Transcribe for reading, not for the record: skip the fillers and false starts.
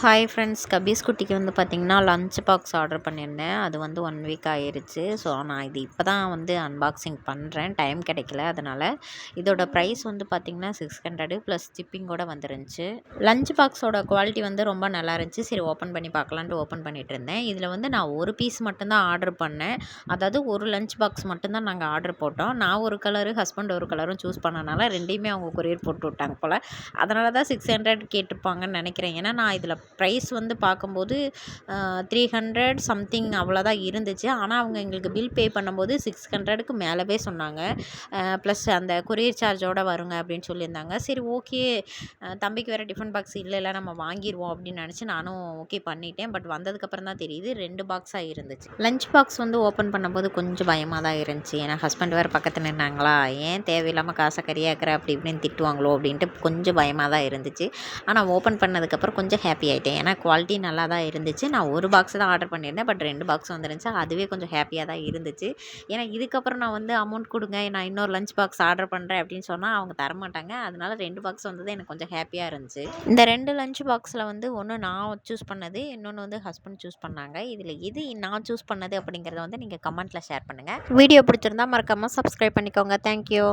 Hi friends, கபீஸ் குட்டிக்கு வந்து பார்த்திங்கன்னா லஞ்ச் பாக்ஸ் ஆர்டர் பண்ணியிருந்தேன். அது வந்து 1 வீக் ஆயிருச்சு. ஸோ நான் இது இப்போ தான் வந்து அன்பாக்சிங் பண்ணுறேன். டைம் கிடைக்கல. அதனால் இதோட ப்ரைஸ் வந்து பார்த்திங்கன்னா 600 ப்ளஸ் ஷிப்பிங்கோட வந்துருந்துச்சு. லஞ்ச் பாக்ஸோட குவாலிட்டி வந்து ரொம்ப நல்லா இருந்துச்சு. சரி ஓப்பன் பண்ணி பார்க்கலான்ட்டு ஓப்பன் பண்ணிட்டு இருந்தேன். இதில் வந்து நான் ஒரு பீஸ் மட்டும்தான் ஆர்டர் பண்ணேன். அதாவது ஒரு லஞ்ச் பாக்ஸ் மட்டும்தான் நாங்கள் ஆர்டர் போட்டோம். நான் ஒரு கலரு, ஹஸ்பண்ட் ஒரு கலரும் சூஸ் பண்ணனால ரெண்டையுமே அவங்க கொரியர் போட்டு விட்டாங்க போல். அதனால தான் 600 கேட்டிருப்பாங்கன்னு நினைக்கிறேன். ஏன்னா நான் இதில் ப்ரைஸ் வந்து பார்க்கும்போது 300 சம்திங் அவ்வளோதான் இருந்துச்சு. ஆனால் அவங்க எங்களுக்கு பில் பே பண்ணும்போது 600க்கு மேலவே சொன்னாங்க. ப்ளஸ் அந்த கொரியர் சார்ஜோடு வருங்க அப்படின்னு சொல்லியிருந்தாங்க. சரி ஓகே, தம்பிக்கு வேறு டிஃபன் பாக்ஸ் இல்லைல்ல, நம்ம வாங்கிடுவோம் அப்படின்னு நினச்சி நானும் ஓகே பண்ணிட்டேன். பட் வந்ததுக்கப்புறம் தான் தெரியுது 2 பாக்ஸாக இருந்துச்சு. லஞ்ச் பாக்ஸ் வந்து ஓப்பன் பண்ணும்போது கொஞ்சம் பயமாக தான் இருந்துச்சு. ஏன்னா ஹஸ்பண்ட் வேறு பக்கத்தில் நின்னாங்களா, ஏன் தேவையில்லாமல் காசை கறியாக்குற அப்படி இப்படின்னு திட்டுவாங்களோ அப்படின்ட்டு கொஞ்சம் பயமாக தான் இருந்துச்சு. ஆனால் ஓப்பன் பண்ணதுக்கப்புறம் கொஞ்சம் ஹாப்பி ஆகிட்டேன். ஏன்னா குவாலிட்டி நல்லா தான் இருந்துச்சு. நான் ஒரு பாக்ஸ் தான் ஆர்டர் பண்ணியிருந்தேன். பட் 2 பாக்ஸ் வந்துருந்துச்சு. அதுவே கொஞ்சம் ஹாப்பியாக தான் இருந்துச்சு. ஏன்னா இதுக்கப்புறம் நான் வந்து அமௌண்ட் கொடுங்க, நான் இன்னொரு லஞ்ச் பாக்ஸ் ஆர்டர் பண்ணுறேன் அப்படின்னு சொன்னால் அவங்க தரமாட்டாங்க. அதனால 2 பாக்ஸ் வந்தது எனக்கு கொஞ்சம் ஹாப்பியாக இருந்துச்சு. இந்த 2 லஞ்ச் பாக்ஸில் வந்து ஒன்று நான் சூஸ் பண்ணது, இன்னொன்று வந்து ஹஸ்பண்ட் சூஸ் பண்ணாங்க. இதில் எது நான் சூஸ் பண்ணது அப்படிங்கிறத வந்து நீங்கள் கமெண்ட்டில் ஷேர் பண்ணுங்கள். வீடியோ பிடிச்சிருந்தா மறக்காமல் சப்ஸ்கிரைப் பண்ணிக்கோங்க. தேங்க்யூ.